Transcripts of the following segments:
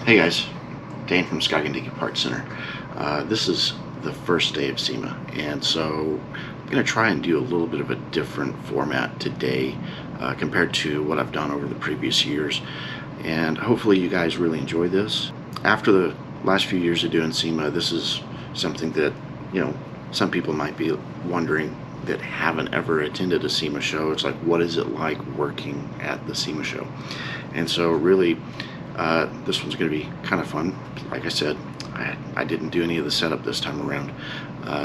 Hey guys, Dane from Scoggin-Dickey Parts Center. This is the first day of SEMA, and so I'm going to try and do a little bit of a different format today compared to what I've done over the previous years, and hopefully you guys really enjoy this. After the last few years of doing SEMA, this is something that, you know, some people might be wondering that haven't ever attended a SEMA show. It's like, what is it like working at the SEMA show? And so really, this one's going to be kind of fun. Like I said, I didn't do any of the setup this time around.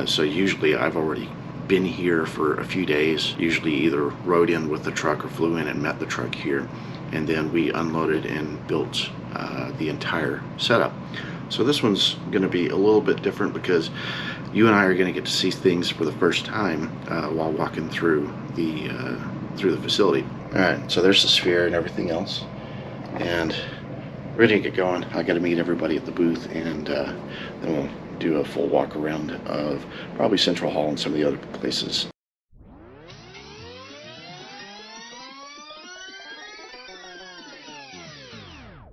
So usually I've already been here for a few days, usually either rode in with the truck or flew in and met the truck here. And then we unloaded and built the entire setup. So this one's going to be a little bit different because you and I are going to get to see things for the first time while walking through the facility. All right, so there's the sphere and everything else, and we're gonna get going. I got to meet everybody at the booth, and then we'll do a full walk around of probably Central Hall and some of the other places.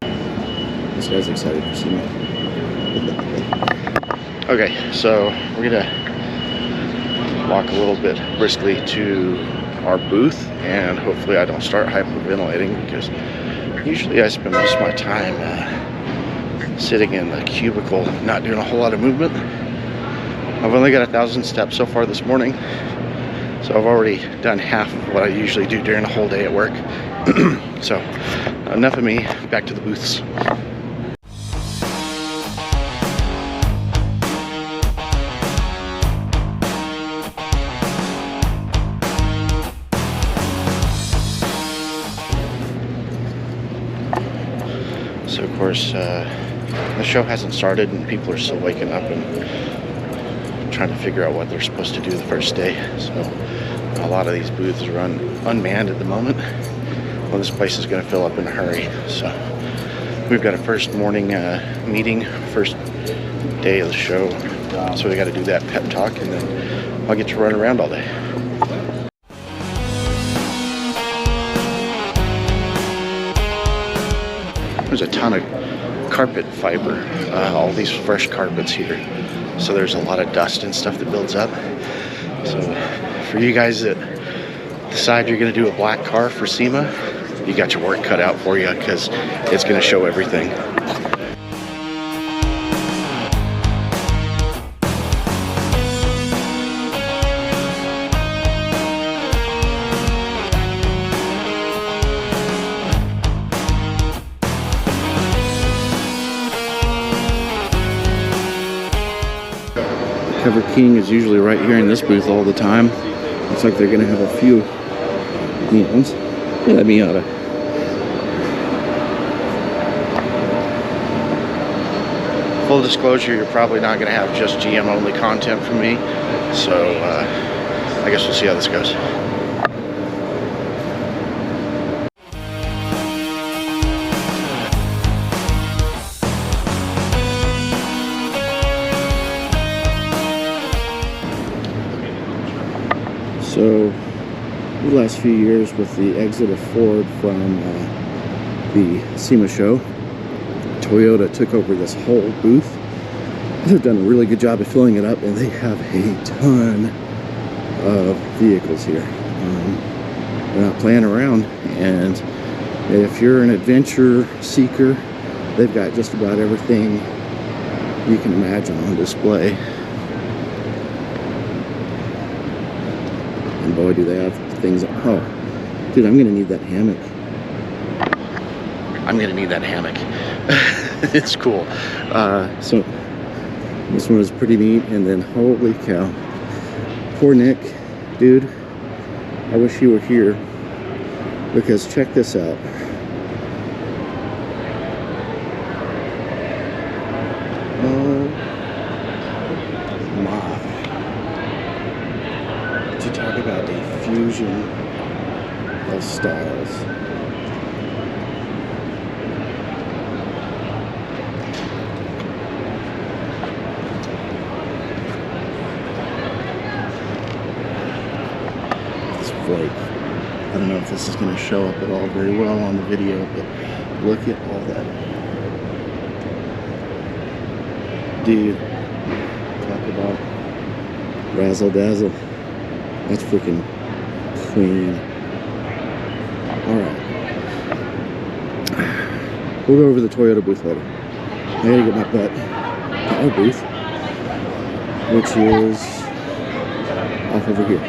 This guy's excited to see me. Okay, so we're gonna walk a little bit briskly to our booth, and hopefully I don't start hyperventilating, because usually I spend most of my time sitting in the cubicle, not doing a whole lot of movement. I've only got 1,000 steps so far this morning, so I've already done half of what I usually do during a whole day at work. So enough of me, back to the booths. So of course, the show hasn't started and people are still waking up and trying to figure out what they're supposed to do the first day. So a lot of these booths are unmanned at the moment. Well, this place is going to fill up in a hurry. So we've got a first morning meeting, first day of the show. So we got to do that pep talk, and then I'll get to run around all day. There's a ton of carpet fiber, all these fresh carpets here. So there's a lot of dust and stuff that builds up. So for you guys that decide you're gonna do a black car for SEMA, you got your work cut out for you, because it's gonna show everything. Cover King is usually right here in this booth all the time. Looks like they're going to have a few meetings. Yeah, Miata. Full disclosure, you're probably not going to have just GM only content from me. So I guess we'll see how this goes. So, the last few years, with the exit of Ford from the SEMA show, Toyota took over this whole booth. They've done a really good job of filling it up, and they have a ton of vehicles here. They're not playing around, and if you're an adventure seeker, they've got just about everything you can imagine on display. And boy, do they have things. Oh, dude, I'm gonna need that hammock. I'm gonna need that hammock. It's cool. So this one is pretty neat. And then, holy cow, poor Nick, dude. I wish he were here, because check this out. Oh my. To talk about a fusion of styles. This flake. I don't know if this is going to show up at all very well on the video, but look at all that Dude, talk about razzle dazzle. That's freaking clean. Alright. We'll go over the Toyota booth later. I gotta get my butt to our booth, which is off over here.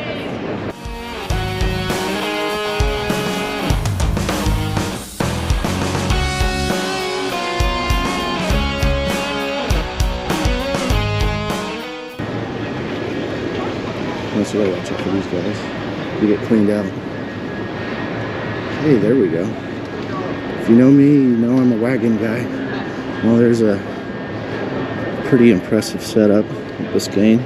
That's what I watch out for these guys. You get cleaned out. Hey, there we go. If you know me, you know I'm a wagon guy. Well, there's a pretty impressive setup with Biscayne.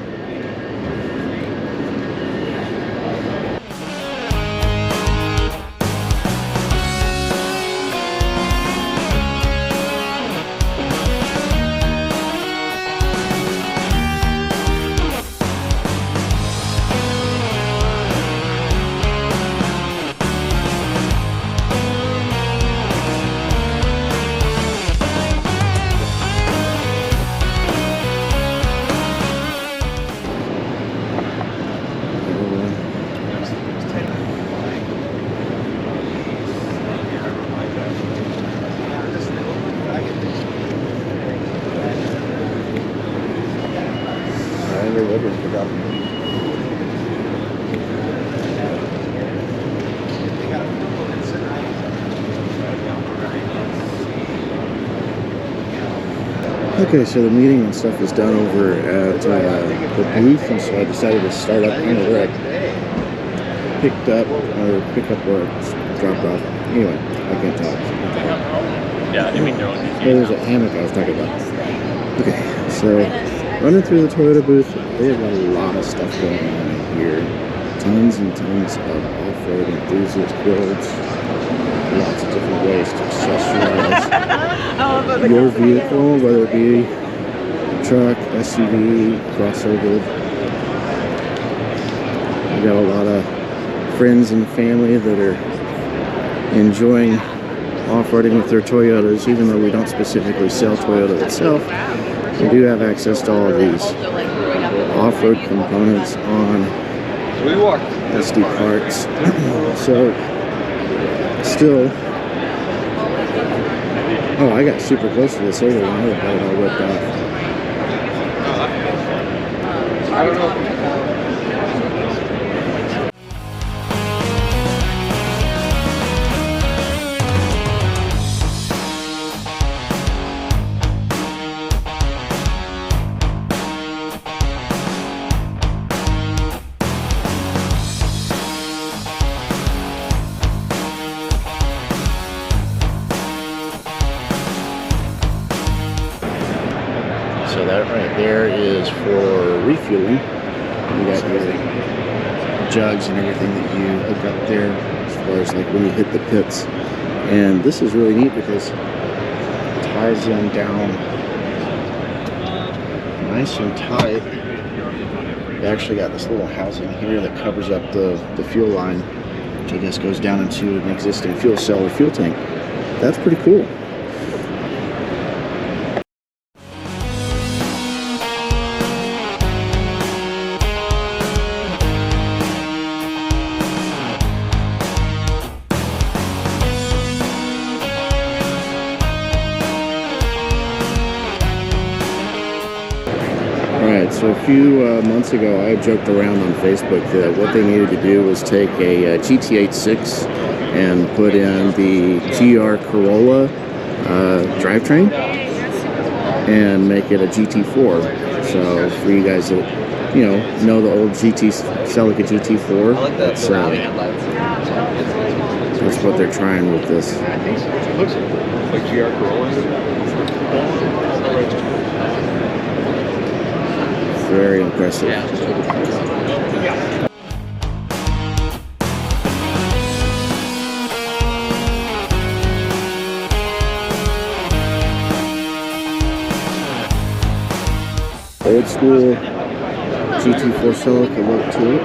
Okay, so the meeting and stuff was done over at the booth, and so I decided to start up kind of where I picked up, or pick up where it's dropped off. Anyway, I can't talk. Yeah, I didn't mean to. There's a hammock I was talking about. Okay, so running through the Toyota booth, they have a lot of stuff going on in here. Tons and tons of off-road enthusiast builds. Lots of different ways to accessorize your vehicle, whether it be truck, SUV, crossover. We got a lot of friends and family that are enjoying off-roading with their Toyotas, even though we don't specifically sell Toyota itself. We do have access to all of these off-road components on SD parts. So, still, oh, I got super close to this over when I got it all whipped off. I don't know. So that right there is for refueling. You got your jugs and everything that you hook up there as far as like when you hit the pits. And this is really neat because it ties them down nice and tight. They actually got this little housing here that covers up the fuel line, which I guess goes down into an existing fuel cell or fuel tank. That's pretty cool. So a few months ago, I joked around on Facebook that what they needed to do was take a GT86 and put in the GR Corolla drivetrain and make it a GT4. So for you guys that know the old GT Celica GT4, that's what they're trying with this. It looks like GR Corolla. Very impressive. Yeah. Old school GT4 Celica look to it.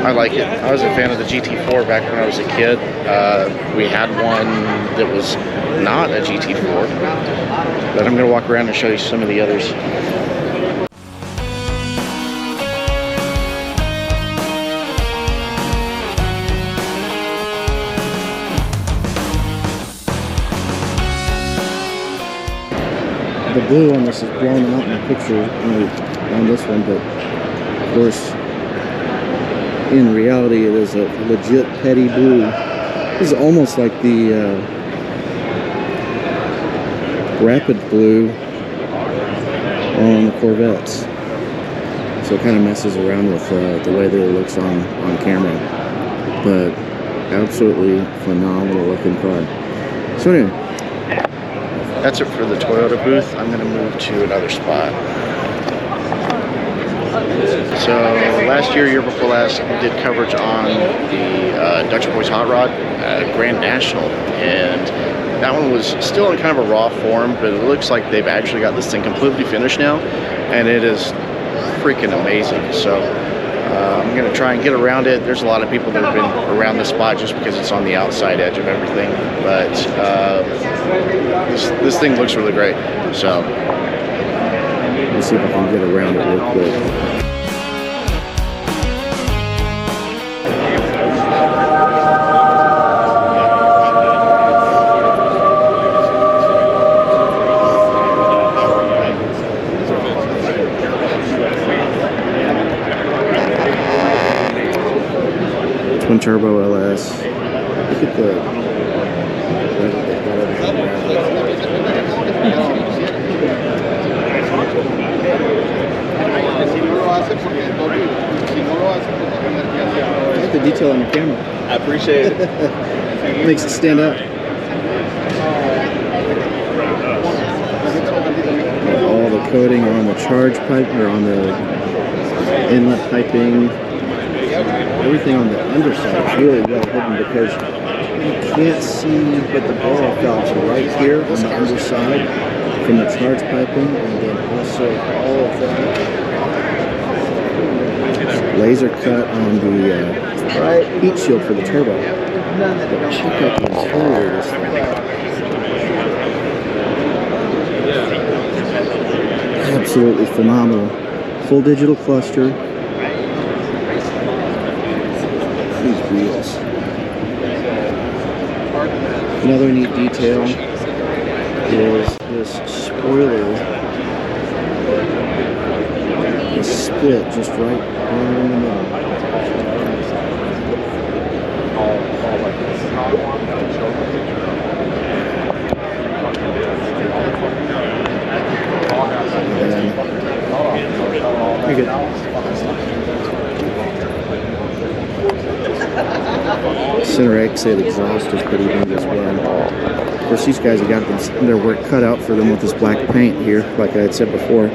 I like it. I was a fan of the GT4 back when I was a kid. We had one that was not a GT4, but I'm going to walk around and show you some of the others. The blue on this is blown out in the picture on this one, but of course, in reality, it is a legit petty blue. This is almost like the rapid blue on the Corvettes. So it kind of messes around with the way that it looks on camera. But absolutely phenomenal looking car. So anyway, that's it for the Toyota booth. I'm going to move to another spot. So last year before last, we did coverage on the Dutch Boys Hot Rod Grand National, and that one was still in kind of a raw form, but it looks like they've actually got this thing completely finished now, and it is freaking amazing. So I'm going to try and get around it. There's a lot of people that have been around this spot just because it's on the outside edge of everything, but this thing looks really great. So let's see if I can get around it real quick. Twin turbo LS. Look at the the detail on your camera. I appreciate it. Makes it stand out. All the coating on the charge pipe, or on the inlet piping. Everything on the underside is really well hidden because you can't see, but the ball valves are right here on the underside from the charge piping, and then also all of that laser cut on the heat shield for the turbo. But check out the interior of this thing. Absolutely phenomenal. Full digital cluster. These wheels. Another neat detail is this spoiler is split just right in the middle. Pretty good. Center exit exhaust is pretty neat as well. Of course, these guys have got their work cut out for them with this black paint here, like I had said before.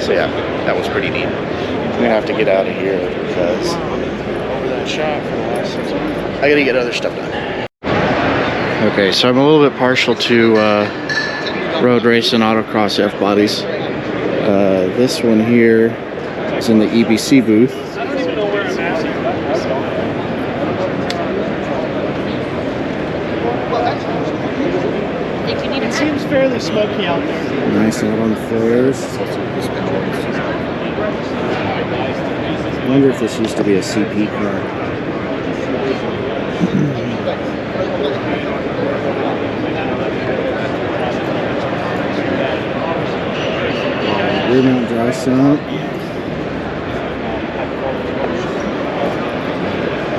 So yeah, that was pretty neat. I'm gonna have to get out of here because over that shop for the last 6 months, I gotta get other stuff done. Okay, so I'm a little bit partial to road race and autocross F-bodies. This one here is in the EBC booth. I don't even know where I'm at. It seems fairly smoky out there. Nice out on flares. I wonder if this used to be a CP car. Rear mount dry sump.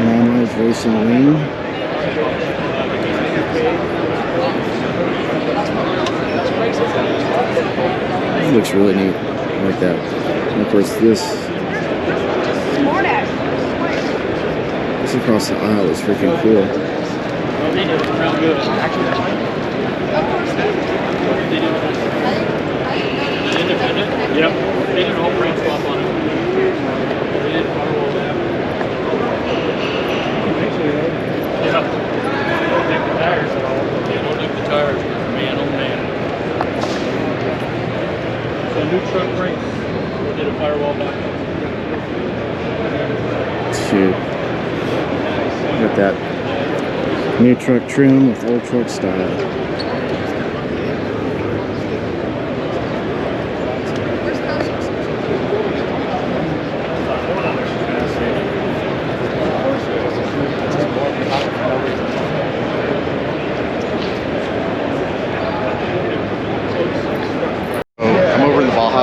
Normalized racing wing. It looks really neat. I like that. And of course this across the aisle is freaking cool. Independent? Yep. They did a whole frame swap on it. They did yeah. Take the tires and all. like that new truck trim with old truck style.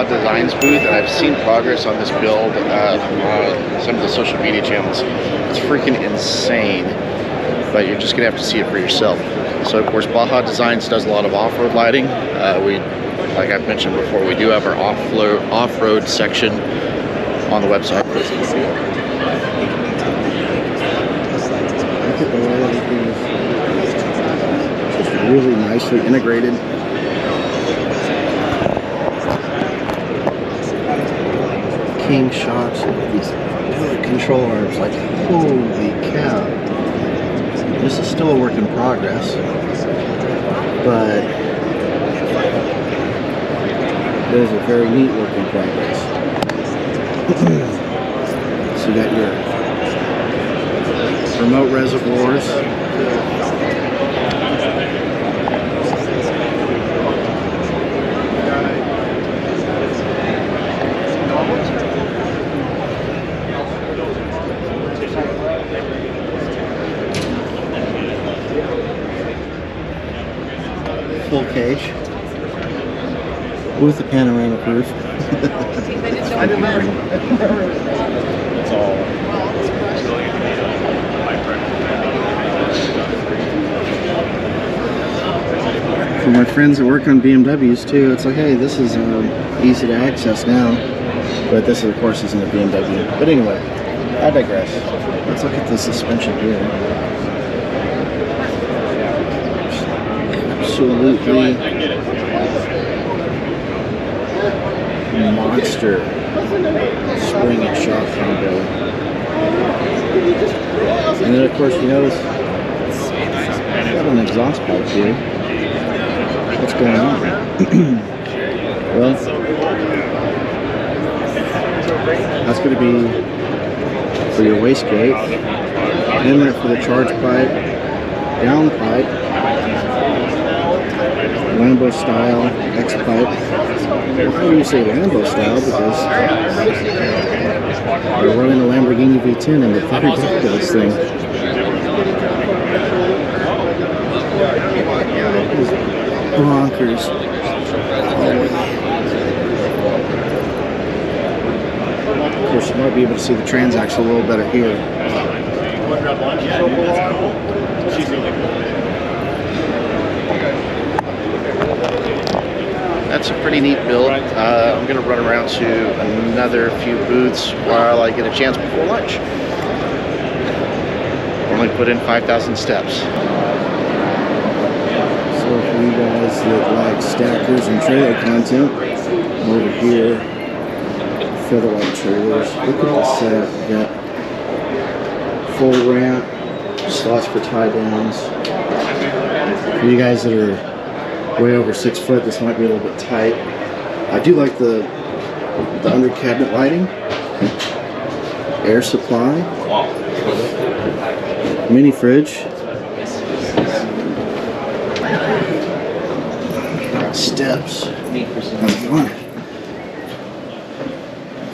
Designs booth, and I've seen progress on this build on some of the social media channels. It's freaking insane, but you're just gonna have to see it for yourself. So of course Baja Designs does a lot of off-road lighting. Like I've mentioned before, we do have our off-road section on the website. Look at the way everything is just really nicely integrated. King shots of these pillar control arms, like holy cow. This is still a work in progress, but it is a very neat work in progress. So you got your remote reservoirs. Full cage with the panoramic roof. It's all. For my friends that work on BMWs too, it's like, hey, this is easy to access now, but this of course isn't a BMW. But anyway, I digress. Let's look at the suspension here. Absolutely monster spring and shock combo. And then of course you notice it's got an exhaust pipe here. What's going on? Well, that's going to be for your wastegate, inlet for the charge pipe, down pipe, Lambo style X pipe. Why do you say Lambo style? Because we're running a Lamborghini V10 in the very back of this thing. Bonkers. Of course, you might be able to see the transaxle a little better here. That's a pretty neat build. I'm going to run around to another few booths while I get a chance before lunch. Only put in 5,000 steps. So for you guys that like stackers and trailer content, over here, featherlight trailers. Look at the setup. We got full ramp, slots for tie downs. For you guys that are way over 6 foot, this might be a little bit tight. I do like the under cabinet lighting, air supply, mini fridge, steps, that's fun.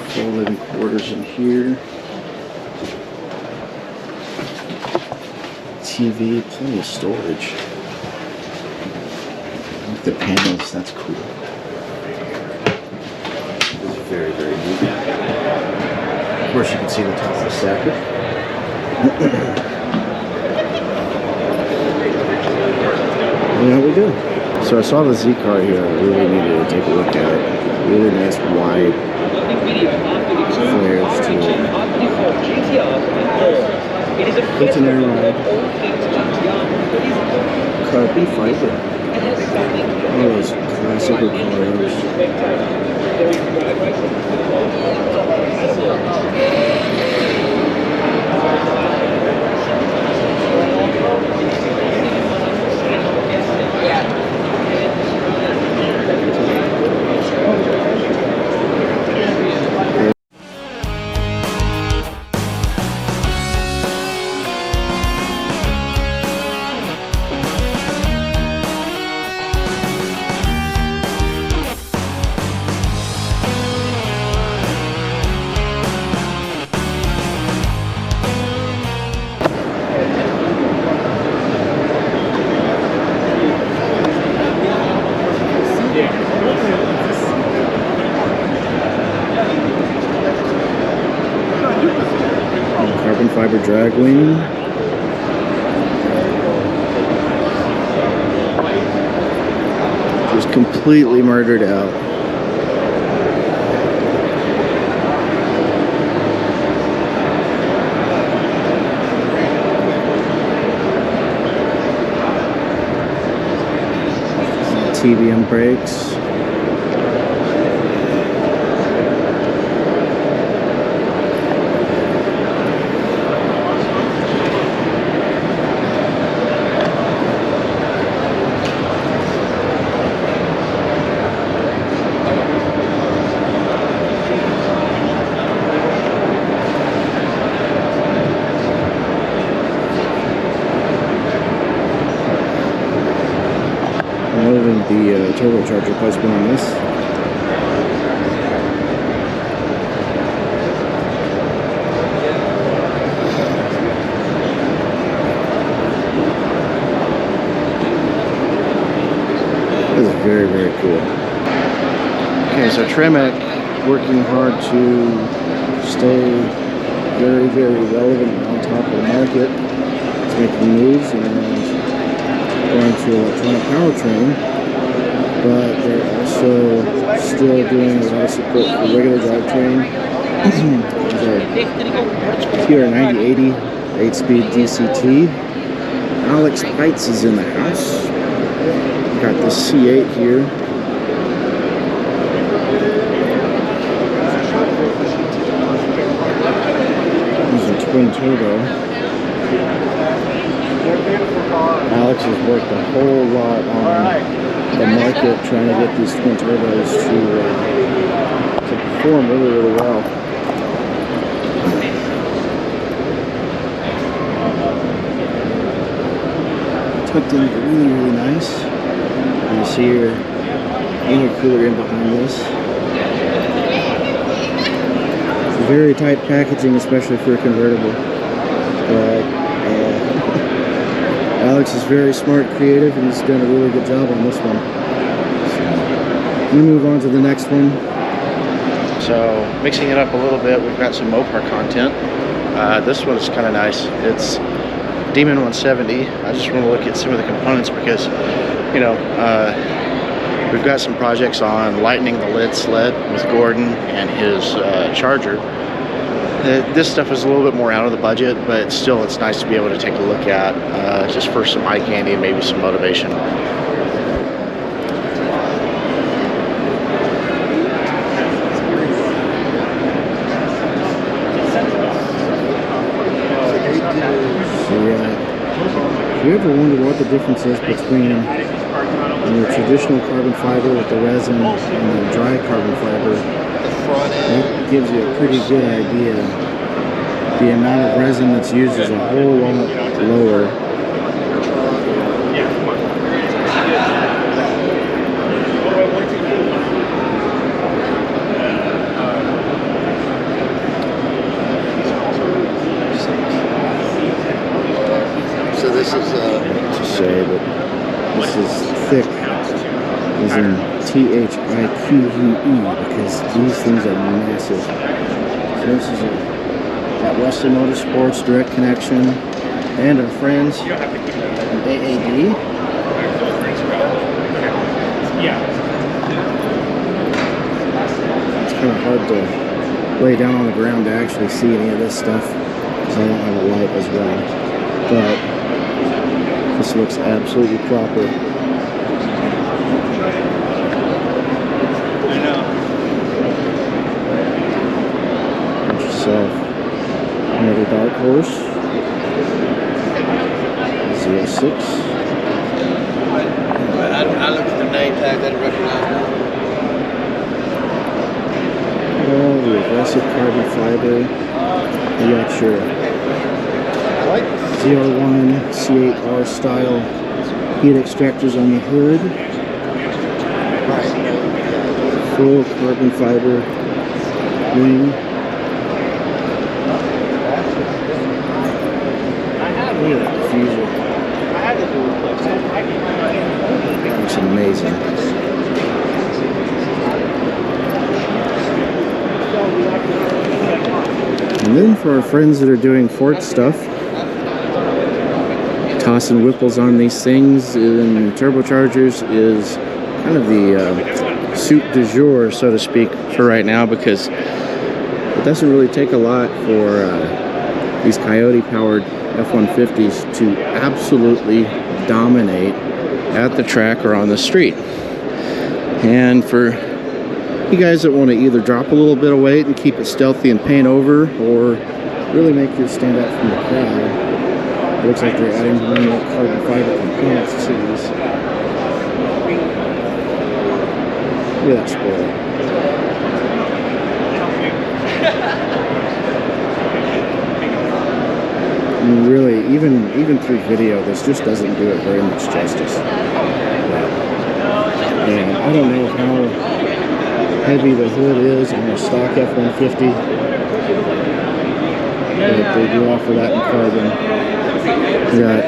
Full living quarters in here. TV, plenty of storage. The panels, that's cool. This is very, very neat. Of course, you can see the top of the stacker. And there we go. So I saw the Z car here. I really needed to take a look at it. Really nice wide flares to it. It's an air ride. Carbon fiber. All those classic cars. drag wing. Just completely murdered out. TBM brakes. Moving the turbocharger placement on this. This is very, very cool. Okay, so Tremec working hard to stay very, very relevant on top of the market. It's making moves and going to electronic powertrain, but they're also still doing a lot of support for regular drivetrain. TR9080 8-speed DCT. Alex Pites is in the house. Got the C8 here. These are twin turbo. Alex has worked a whole lot on the market trying to get these twin turbos to perform really, really well. Tucked in really, really nice. And you see your intercooler in behind this. It's very tight packaging, especially for a convertible. But Alex is very smart, creative, and he's done a really good job on this one. So, I'm going to move on to the next one. So, mixing it up a little bit, we've got some Mopar content. This one is kind of nice. It's Demon 170. I just want to look at some of the components because, you know, we've got some projects on lightening the lid sled with Gordon and his Charger. This stuff is a little bit more out of the budget, but still it's nice to be able to take a look at just for some eye candy and maybe some motivation. So yeah, if you ever wonder what the difference is between your traditional carbon fiber with the resin and the dry carbon fiber, that gives you a pretty good idea. The amount of resin that's used is a whole lot lower. So this is To say that this is thick as in THIQUE, because these things are massive. So this is that Western Motorsports direct connection, and our friends from AAD. It's kind of hard to lay down on the ground to actually see any of this stuff because I don't have a light as well. But this looks absolutely proper. Another Dark Horse 06. I looked at the name tag, I didn't recognize it. Oh, the aggressive carbon fiber. You got your ZR1 C8R style heat extractors on the hood. Full carbon fiber wing. Look at that diffuser. Looks amazing. And then for our friends that are doing Ford stuff, tossing Whipples on these things and turbochargers is kind of the suit du jour, so to speak, for right now, because it doesn't really take a lot for these Coyote-powered F-150s to absolutely dominate at the track or on the street. And for you guys that want to either drop a little bit of weight and keep it stealthy and paint over, or really make you stand out from the crowd, it looks like they're adding more carbon fiber components to these. Look at that spoiler. I mean, really, even through video, this just doesn't do it very much justice. And I don't know how heavy the hood is on a stock F-150, but they do offer that in carbon. We got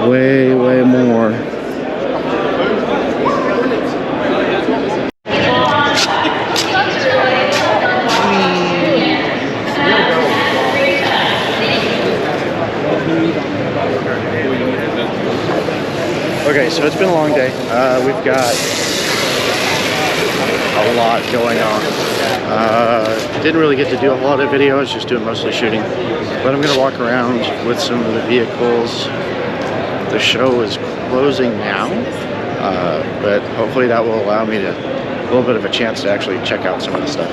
way more. Okay, so it's been a long day. We've got a lot going on. Didn't really get to do a lot of video. I was just doing mostly shooting. But I'm going to walk around with some of the vehicles. The show is closing now, but hopefully that will allow me a little bit of a chance to actually check out some of the stuff.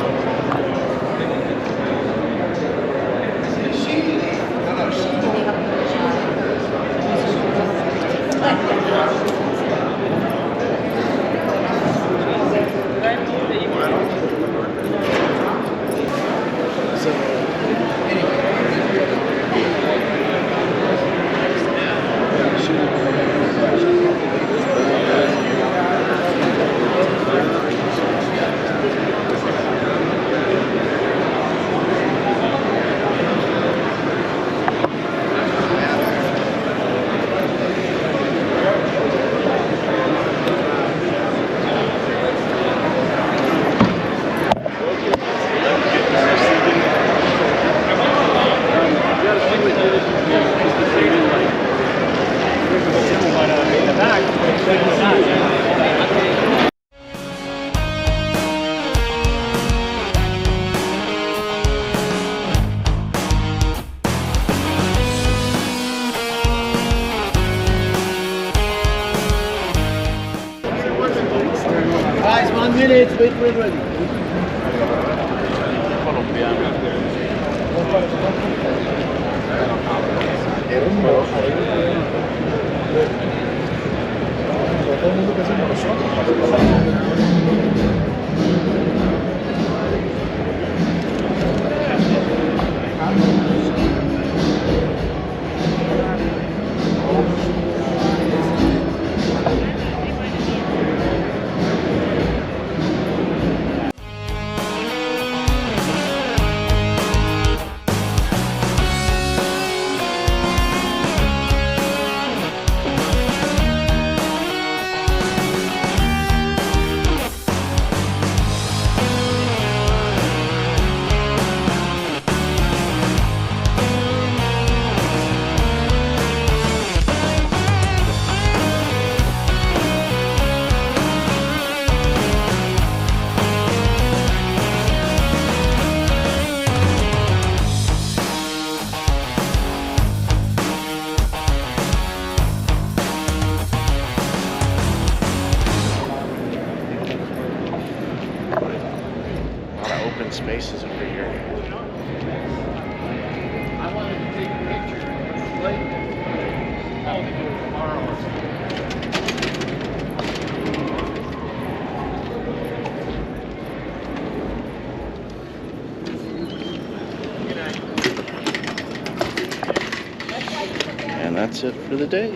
Guys, 1 minute, wait. Spaces over here. I wanted to take a picture. I'll do it tomorrow or something. And that's it for the day.